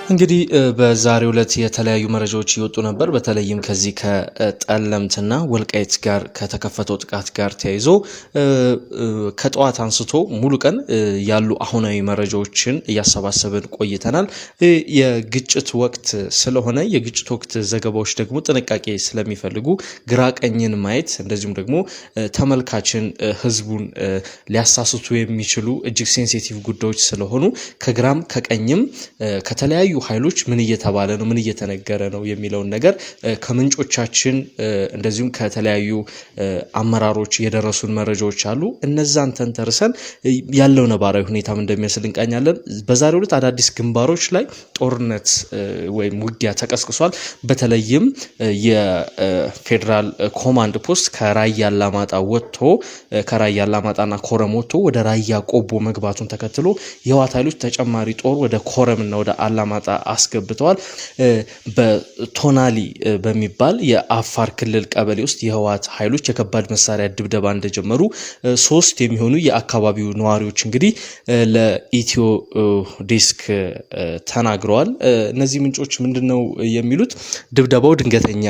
እንግዲህ በዛሬው ዕለት የተለያዩ መረጃዎች ይወጡ ነበር። በተለይም ከዚህ ከጠለምትና ወልቃይት ጋር ከተከፈተው ጥቃት ጋር ተያይዞ ከጠዋት አንስቶ ሙሉ ቀን ያሉ አሁናዊ መረጃዎችን እያሰባሰብን ቆይተናል። የግጭት ወቅት ስለሆነ የግጭት ወቅት ዘገባዎች ደግሞ ጥንቃቄ ስለሚፈልጉ ግራ ቀኝን ማየት እንደዚሁም ደግሞ ተመልካችን ህዝቡን ሊያሳስቱ የሚችሉ እጅግ ሴንሲቲቭ ጉዳዮች ስለሆኑ ከግራም ከቀኝም ከተለያዩ ኃይሎች ምን እየተባለ ነው ምን እየተነገረ ነው የሚለውን ነገር ከምንጮቻችን እንደዚሁም ከተለያዩ አመራሮች የደረሱን መረጃዎች አሉ። እነዛን ተንተርሰን ያለው ነባራዊ ሁኔታም እንደሚመስል እንቃኛለን። በዛሬው ዕለት አዳዲስ ግንባሮች ላይ ጦርነት ወይም ውጊያ ተቀስቅሷል። በተለይም የፌደራል ኮማንድ ፖስት ከራያ አላማጣ ወጥቶ ከራያ አላማጣና ኮረም ወጥቶ ወደ ራያ ቆቦ መግባቱን ተከትሎ የህወሓት ኃይሎች ተጨማሪ ጦር ወደ ኮረምና ወደ አላማጣ አስገብተዋል። በቶናሊ በሚባል የአፋር ክልል ቀበሌ ውስጥ የህወሓት ኃይሎች የከባድ መሳሪያ ድብደባ እንደጀመሩ 3 የሚሆኑ የአካባቢው ነዋሪዎች እንግዲህ ለኢትዮ ዴስክ ተናግረዋል። እነዚህ ምንጮች ምንድነው የሚሉት? ድብደባው ድንገተኛ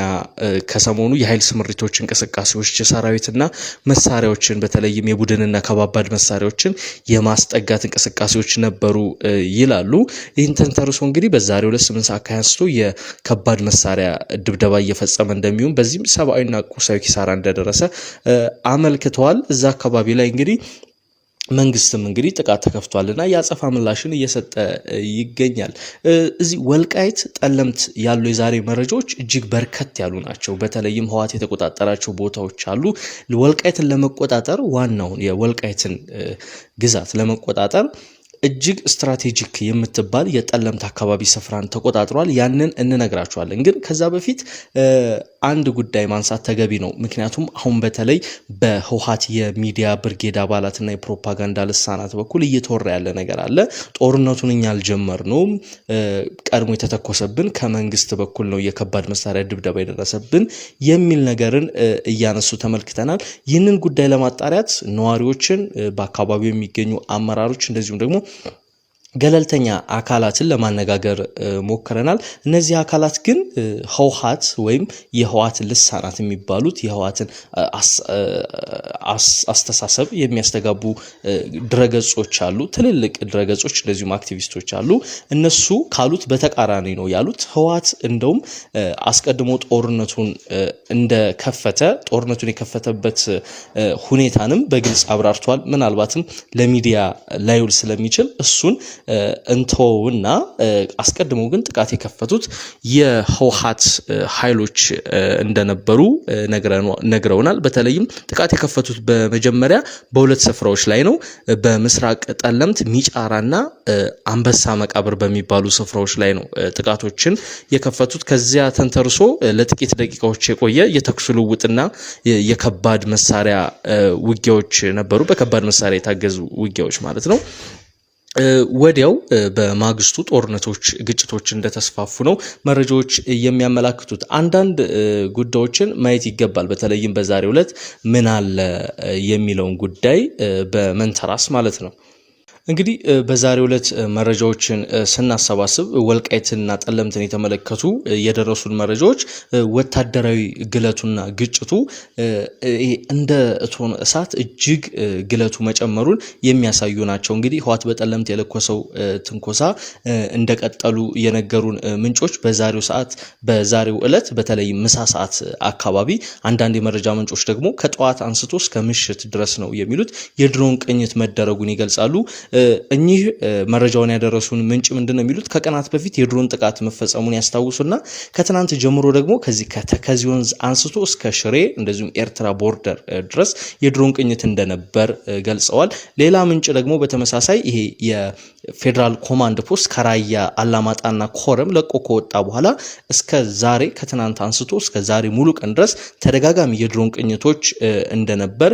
ከሰሞኑ የኃይል ስምሪቶች እንቅስቃሴዎች የሰራዊትና መሳሪያዎችን በተለይም የቡድንና ከባባድ መሳሪያዎችን የማስጠጋት እንቅስቃሴዎች ነበሩ ይላሉ። ይህን ተንተርሶ እንግዲህ በዛሬው ዕለት 8 ሰዓት አንስቶ የከባድ መሳሪያ ድብደባ እየፈጸመ እንደሚሆን በዚህም ሰብአዊና ቁሳዊ ኪሳራ እንደደረሰ አመልክተዋል። እዛ አካባቢ ላይ እንግዲህ መንግስትም እንግዲህ ጥቃት ተከፍቷልና ያጸፋ ምላሽን እየሰጠ ይገኛል። እዚህ ወልቃይት ጠለምት ያሉ የዛሬ መረጃዎች እጅግ በርከት ያሉ ናቸው። በተለይም ህወሓት የተቆጣጠራቸው ቦታዎች አሉ። ወልቃይትን ለመቆጣጠር ዋናውን የወልቃይትን ግዛት ለመቆጣጠር እጅግ ስትራቴጂክ የምትባል የጠለምት አካባቢ ስፍራን ተቆጣጥሯል። ያንን እንነግራችኋለን። ግን ከዛ በፊት አንድ ጉዳይ ማንሳት ተገቢ ነው። ምክንያቱም አሁን በተለይ በህወሓት የሚዲያ ብርጌድ አባላትና የፕሮፓጋንዳ ልሳናት በኩል እየተወራ ያለ ነገር አለ። ጦርነቱን እኛ አልጀመርነውም፣ ቀድሞ የተተኮሰብን ከመንግስት በኩል ነው የከባድ መሳሪያ ድብደባ የደረሰብን የሚል ነገርን እያነሱ ተመልክተናል። ይህንን ጉዳይ ለማጣሪያት ነዋሪዎችን፣ በአካባቢው የሚገኙ አመራሮች እንደዚሁም ደግሞ ገለልተኛ አካላትን ለማነጋገር ሞክረናል። እነዚህ አካላት ግን ህወሓት ወይም የህወሓት ልሳናት የሚባሉት የህወሓትን አስተሳሰብ የሚያስተጋቡ ድረገጾች አሉ። ትልልቅ ድረገጾች እንደዚሁም አክቲቪስቶች አሉ። እነሱ ካሉት በተቃራኒ ነው ያሉት። ህወሓት እንደውም አስቀድሞ ጦርነቱን የከፈተበት ሁኔታንም በግልጽ አብራርቷል። ምናልባትም ለሚዲያ ላይውል ስለሚችል እሱን እንተውና አስቀድመው ግን ጥቃት የከፈቱት የህወሓት ኃይሎች እንደነበሩ ነግረውናል። በተለይም ጥቃት የከፈቱት በመጀመሪያ በሁለት ስፍራዎች ላይ ነው። በምስራቅ ጠለምት ሚጫራና አንበሳ መቃብር በሚባሉ ስፍራዎች ላይ ነው ጥቃቶችን የከፈቱት። ከዚያ ተንተርሶ ለጥቂት ደቂቃዎች የቆየ የተኩስ ልውውጥና የከባድ መሳሪያ ውጊያዎች ነበሩ። በከባድ መሳሪያ የታገዙ ውጊያዎች ማለት ነው። ወዲያው በማግስቱ ግጭቶች እንደተስፋፉ ነው መረጃዎች የሚያመላክቱት። አንዳንድ ጉዳዮችን ማየት ይገባል። በተለይም በዛሬው ዕለት ምን አለ የሚለውን ጉዳይ በመንተራስ ማለት ነው። እንግዲህ በዛሬው ዕለት መረጃዎችን ስናሰባስብ ወልቃይትና ጠለምትን የተመለከቱ የደረሱን መረጃዎች ወታደራዊ ግለቱና ግጭቱ እንደ እቶን እሳት እጅግ ግለቱ መጨመሩን የሚያሳዩ ናቸው። እንግዲህ ህወሓት በጠለምት የለኮሰው ትንኮሳ እንደቀጠሉ የነገሩን ምንጮች በዛሬው ዕለት በተለይ ምሳ ሰዓት አካባቢ አንዳንድ የመረጃ ምንጮች ደግሞ ከጠዋት አንስቶ እስከ ምሽት ድረስ ነው የሚሉት የድሮን ቅኝት መደረጉን ይገልጻሉ። እኚህ መረጃውን ያደረሱን ምንጭ ምንድነው የሚሉት? ከቀናት በፊት የድሮን ጥቃት መፈጸሙን ያስታውሱና ከትናንት ጀምሮ ደግሞ ከዚህ ወንዝ አንስቶ እስከ ሽሬ እንደዚሁም ኤርትራ ቦርደር ድረስ የድሮን ቅኝት እንደነበር ገልጸዋል። ሌላ ምንጭ ደግሞ በተመሳሳይ ይሄ የፌደራል ኮማንድ ፖስት ከራያ አላማጣና ኮረም ለቆ ከወጣ በኋላ እስከ ዛሬ ከትናንት አንስቶ እስከ ዛሬ ሙሉ ቀን ድረስ ተደጋጋሚ የድሮን ቅኝቶች እንደነበር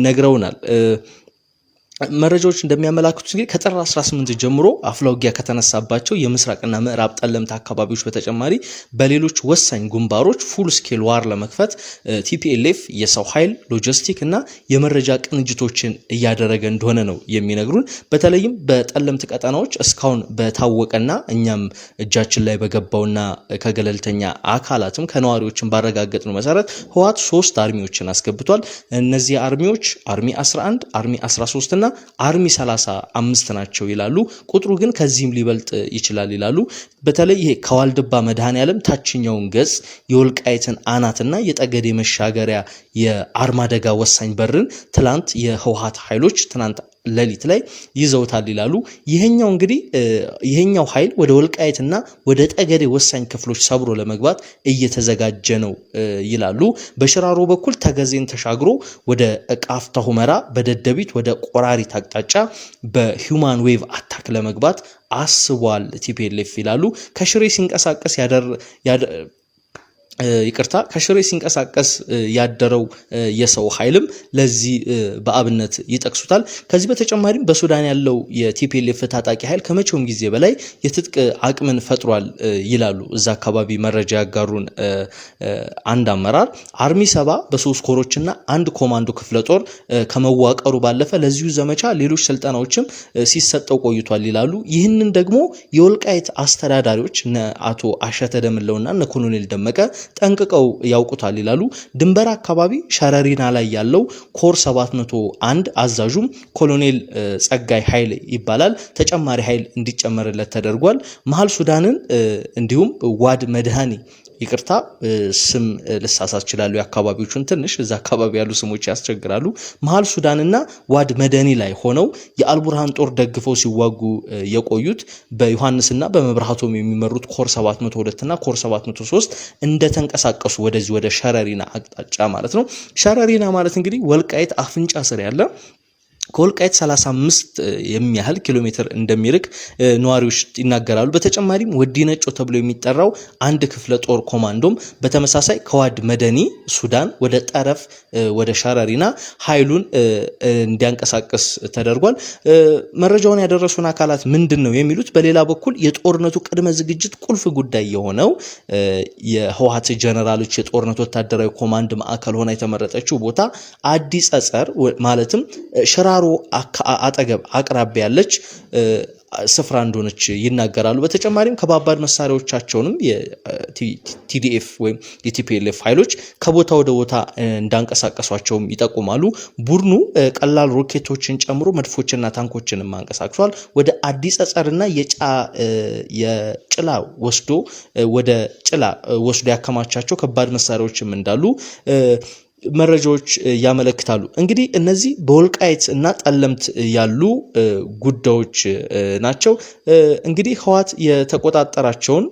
ነግረውናል። መረጃዎች እንደሚያመላክቱት እንግዲህ ከጥር 18 ጀምሮ አፍላ ውጊያ ከተነሳባቸው የምስራቅና ምዕራብ ጠለምት አካባቢዎች በተጨማሪ በሌሎች ወሳኝ ግንባሮች ፉል ስኬል ዋር ለመክፈት ቲፒኤልኤፍ የሰው ኃይል ሎጂስቲክ እና የመረጃ ቅንጅቶችን እያደረገ እንደሆነ ነው የሚነግሩን። በተለይም በጠለምት ቀጠናዎች እስካሁን በታወቀና እኛም እጃችን ላይ በገባውና ከገለልተኛ አካላትም ከነዋሪዎችን ባረጋገጥነው መሰረት ህወሓት 3 አርሚዎችን አስገብቷል። እነዚህ አርሚዎች አርሚ 11 አርሚ 13 እና አርሚ 35 ናቸው ይላሉ። ቁጥሩ ግን ከዚህም ሊበልጥ ይችላል ይላሉ። በተለይ ይሄ ከዋልድባ መድኃኔዓለም ታችኛውን ገጽ የወልቃይትን አናትና የጠገዴ መሻገሪያ የአርማደጋ ወሳኝ በርን ትላንት የህወሓት ኃይሎች ትናንት ሌሊት ላይ ይዘውታል ይላሉ። ይሄኛው እንግዲህ ይሄኛው ኃይል ወደ ወልቃይትና ወደ ጠገዴ ወሳኝ ክፍሎች ሰብሮ ለመግባት እየተዘጋጀ ነው ይላሉ። በሽራሮ በኩል ተገዜን ተሻግሮ ወደ ቃፍታ ሁመራ፣ በደደቢት ወደ ቆራሪት አቅጣጫ በሂውማን ዌቭ አታክ ለመግባት አስቧል ቲፒኤልኤፍ ይላሉ። ከሽሬ ሲንቀሳቀስ ከሽሬ ሲንቀሳቀስ ያደረው የሰው ኃይልም ለዚህ በአብነት ይጠቅሱታል። ከዚህ በተጨማሪም በሱዳን ያለው የቲፒኤልኤፍ ታጣቂ ኃይል ከመቼውም ጊዜ በላይ የትጥቅ አቅምን ፈጥሯል ይላሉ። እዛ አካባቢ መረጃ ያጋሩን አንድ አመራር አርሚ 70 በ3 ኮሮችና አንድ ኮማንዶ ክፍለ ጦር ከመዋቀሩ ባለፈ ለዚሁ ዘመቻ ሌሎች ስልጠናዎችም ሲሰጠው ቆይቷል ይላሉ። ይህንን ደግሞ የወልቃይት አስተዳዳሪዎች አቶ አሸተ ደምለውና ኮሎኔል ደመቀ ጠንቅቀው ያውቁታል ይላሉ። ድንበር አካባቢ ሸረሪና ላይ ያለው ኮር 701 አዛዡም ኮሎኔል ጸጋይ ኃይል ይባላል። ተጨማሪ ኃይል እንዲጨመርለት ተደርጓል። መሃል ሱዳንን እንዲሁም ዋድ መድሃኒ ይቅርታ ስም ልሳሳት ይችላሉ የአካባቢዎቹን ትንሽ እዛ አካባቢ ያሉ ስሞች ያስቸግራሉ። መሃል ሱዳንና ዋድ መደኒ ላይ ሆነው የአልቡርሃን ጦር ደግፈው ሲዋጉ የቆዩት በዮሐንስና በመብራቶም የሚመሩት ኮር 702 እና ኮር 703 እንደተንቀሳቀሱ ወደዚህ ወደ ሸረሪና አቅጣጫ ማለት ነው። ሸረሪና ማለት እንግዲህ ወልቃይት አፍንጫ ስር ያለ ከወልቃይት 35 የሚያህል ኪሎ ሜትር እንደሚርቅ ነዋሪዎች ይናገራሉ። በተጨማሪም ወዲ ነጮ ተብሎ የሚጠራው አንድ ክፍለ ጦር ኮማንዶም በተመሳሳይ ከዋድ መደኒ ሱዳን ወደ ጠረፍ ወደ ሸረሪና ኃይሉን እንዲያንቀሳቀስ ተደርጓል። መረጃውን ያደረሱን አካላት ምንድነው የሚሉት? በሌላ በኩል የጦርነቱ ቅድመ ዝግጅት ቁልፍ ጉዳይ የሆነው የህወሓት ጀነራሎች የጦርነቱ ወታደራዊ ኮማንድ ማዕከል ሆና የተመረጠችው ቦታ አዲ ጸጸር ማለትም ሽራሮ አጠገብ አቅራቢያ ያለች ስፍራ እንደሆነች ይናገራሉ። በተጨማሪም ከባባድ መሳሪያዎቻቸውንም የቲዲኤፍ ወይም የቲፒኤልኤፍ ኃይሎች ከቦታ ወደ ቦታ እንዳንቀሳቀሷቸውም ይጠቁማሉ። ቡድኑ ቀላል ሮኬቶችን ጨምሮ መድፎችና ታንኮችንም አንቀሳቅሷል። ወደ አዲስ ጸጸርና የጭላ ወስዶ ያከማቻቸው ከባድ መሳሪያዎችም እንዳሉ መረጃዎች ያመለክታሉ። እንግዲህ እነዚህ በወልቃይት እና ጠለምት ያሉ ጉዳዮች ናቸው። እንግዲህ ህወሓት የተቆጣጠራቸውን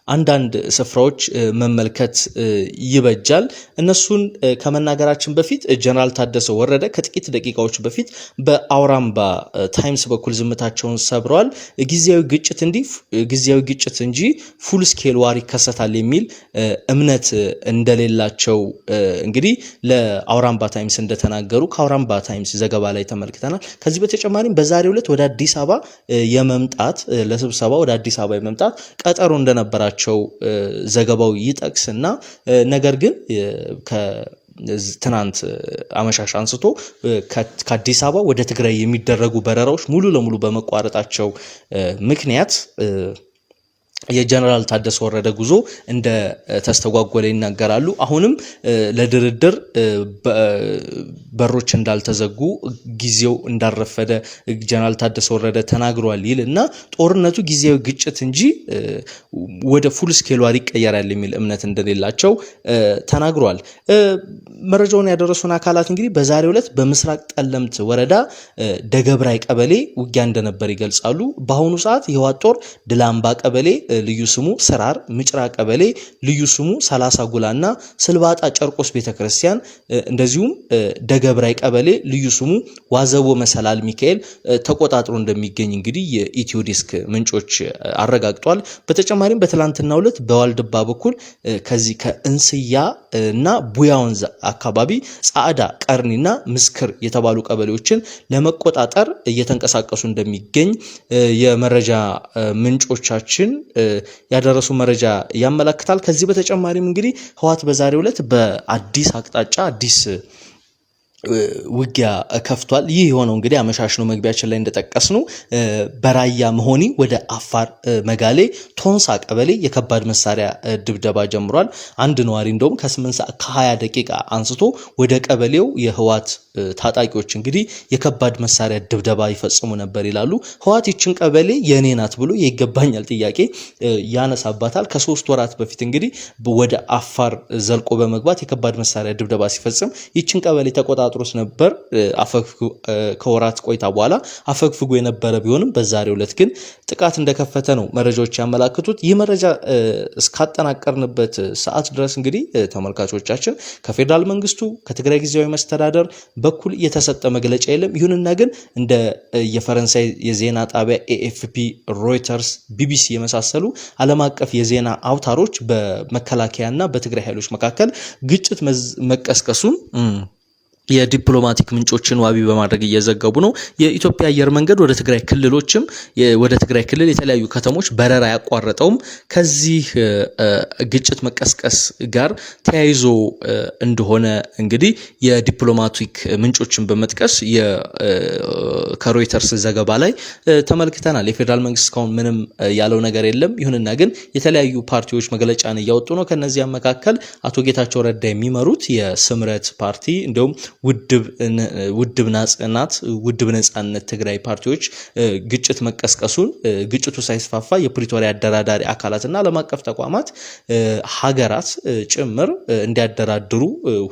አንዳንድ ስፍራዎች መመልከት ይበጃል። እነሱን ከመናገራችን በፊት ጀነራል ታደሰ ወረደ ከጥቂት ደቂቃዎች በፊት በአውራምባ ታይምስ በኩል ዝምታቸውን ሰብረዋል። ጊዜያዊ ግጭት እንጂ ፉል ስኬል ዋር ይከሰታል የሚል እምነት እንደሌላቸው እንግዲህ ለአውራምባ ታይምስ እንደተናገሩ ከአውራምባ ታይምስ ዘገባ ላይ ተመልክተናል። ከዚህ በተጨማሪም በዛሬው ዕለት ወደ አዲስ አበባ የመምጣት ለስብሰባ ወደ አዲስ አበባ የመምጣት ቀጠሮ እንደነበራቸው ዘገባው ይጠቅስና ነገር ግን ትናንት አመሻሽ አንስቶ ከአዲስ አበባ ወደ ትግራይ የሚደረጉ በረራዎች ሙሉ ለሙሉ በመቋረጣቸው ምክንያት የጀነራል ታደሰ ወረደ ጉዞ እንደ ተስተጓጎለ ይናገራሉ። አሁንም ለድርድር በሮች እንዳልተዘጉ ጊዜው እንዳረፈደ ጀነራል ታደሰ ወረደ ተናግሯል ይልና ጦርነቱ ጊዜያዊ ግጭት እንጂ ወደ ፉል ስኬል ዋር ይቀየራል የሚል እምነት እንደሌላቸው ተናግሯል። መረጃውን ያደረሱን አካላት እንግዲህ በዛሬው ዕለት በምስራቅ ጠለምት ወረዳ ደገብራይ ቀበሌ ውጊያ እንደነበር ይገልጻሉ። በአሁኑ ሰዓት የህወሓት ጦር ድላምባ ቀበሌ ልዩ ስሙ ስራር፣ ምጭራ ቀበሌ ልዩ ስሙ 30 ጉላና ስልባጣ ጨርቆስ ቤተክርስቲያን እንደዚሁም ደገብራይ ቀበሌ ልዩ ስሙ ዋዘቦ መሰላል ሚካኤል ተቆጣጥሮ እንደሚገኝ እንግዲህ የኢትዮ ዲስክ ምንጮች አረጋግጧል። በተጨማሪም በትላንትናው ዕለት በዋልድባ በኩል ከዚህ ከእንስያ እና ቡያ ወንዝ አካባቢ ጻዕዳ፣ ቀርኒና ምስክር የተባሉ ቀበሌዎችን ለመቆጣጠር እየተንቀሳቀሱ እንደሚገኝ የመረጃ ምንጮቻችን ያደረሱ መረጃ ያመለክታል። ከዚህ በተጨማሪም እንግዲህ ህወሓት በዛሬው ዕለት በአዲስ አቅጣጫ አዲስ ውጊያ ከፍቷል። ይህ የሆነው እንግዲህ አመሻሽ ነው። መግቢያችን ላይ እንደጠቀስነው በራያ መሆኒ ወደ አፋር መጋሌ ቶንሳ ቀበሌ የከባድ መሳሪያ ድብደባ ጀምሯል። አንድ ነዋሪ እንደውም ከ8 ሰዓት ከ20 ደቂቃ አንስቶ ወደ ቀበሌው የህወሓት ታጣቂዎች እንግዲህ የከባድ መሳሪያ ድብደባ ይፈጽሙ ነበር ይላሉ። ህወሓት ይችን ቀበሌ የኔ ናት ብሎ የይገባኛል ጥያቄ ያነሳባታል። ከ3 ወራት በፊት እንግዲህ ወደ አፋር ዘልቆ በመግባት የከባድ መሳሪያ ድብደባ ሲፈጽም ይችን ቀበሌ ተቆጣጥሮስ ነበር። ከወራት ቆይታ በኋላ አፈግፍጎ የነበረ ቢሆንም በዛሬው ዕለት ግን ጥቃት እንደከፈተ ነው መረጃዎች ያመላክቱት። ይህ መረጃ እስካጠናቀርንበት ሰዓት ድረስ እንግዲህ ተመልካቾቻችን ከፌደራል መንግስቱ ከትግራይ ጊዜያዊ መስተዳደር በኩል የተሰጠ መግለጫ የለም። ይሁንና ግን እንደ የፈረንሳይ የዜና ጣቢያ ኤኤፍፒ፣ ሮይተርስ፣ ቢቢሲ የመሳሰሉ ዓለም አቀፍ የዜና አውታሮች በመከላከያና በትግራይ ኃይሎች መካከል ግጭት መቀስቀሱን የዲፕሎማቲክ ምንጮችን ዋቢ በማድረግ እየዘገቡ ነው። የኢትዮጵያ አየር መንገድ ወደ ትግራይ ክልሎችም ወደ ትግራይ ክልል የተለያዩ ከተሞች በረራ ያቋረጠውም ከዚህ ግጭት መቀስቀስ ጋር ተያይዞ እንደሆነ እንግዲህ የዲፕሎማቲክ ምንጮችን በመጥቀስ ከሮይተርስ ዘገባ ላይ ተመልክተናል። የፌደራል መንግስት እስካሁን ምንም ያለው ነገር የለም። ይሁንና ግን የተለያዩ ፓርቲዎች መግለጫን እያወጡ ነው። ከነዚያም መካከል አቶ ጌታቸው ረዳ የሚመሩት የስምረት ፓርቲ እንዲሁም ውድብ ነጻነት ትግራይ ፓርቲዎች ግጭት መቀስቀሱን ግጭቱ ሳይስፋፋ የፕሪቶሪያ አደራዳሪ አካላትና ዓለም አቀፍ ተቋማት ሀገራት ጭምር እንዲያደራድሩ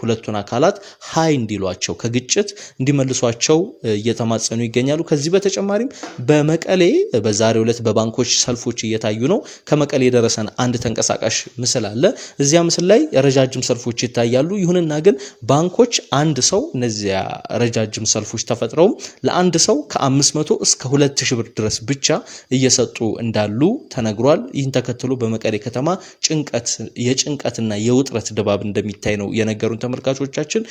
ሁለቱን አካላት ሀይ እንዲሏቸው ከግጭት እንዲመልሷቸው እየተማጸኑ ይገኛሉ። ከዚህ በተጨማሪም በመቀሌ በዛሬው ዕለት በባንኮች ሰልፎች እየታዩ ነው። ከመቀሌ የደረሰን አንድ ተንቀሳቃሽ ምስል አለ። እዚያ ምስል ላይ ረጃጅም ሰልፎች ይታያሉ። ይሁንና ግን ባንኮች አንድ ሰው እነዚያ ረጃጅም ሰልፎች ተፈጥረው ለአንድ ሰው ከ500 እስከ 2000 ብር ድረስ ብቻ እየሰጡ እንዳሉ ተነግሯል። ይህን ተከትሎ በመቀሌ ከተማ የጭንቀትና የውጥረት ድባብ እንደሚታይ ነው የነገሩን ተመልካቾቻችን።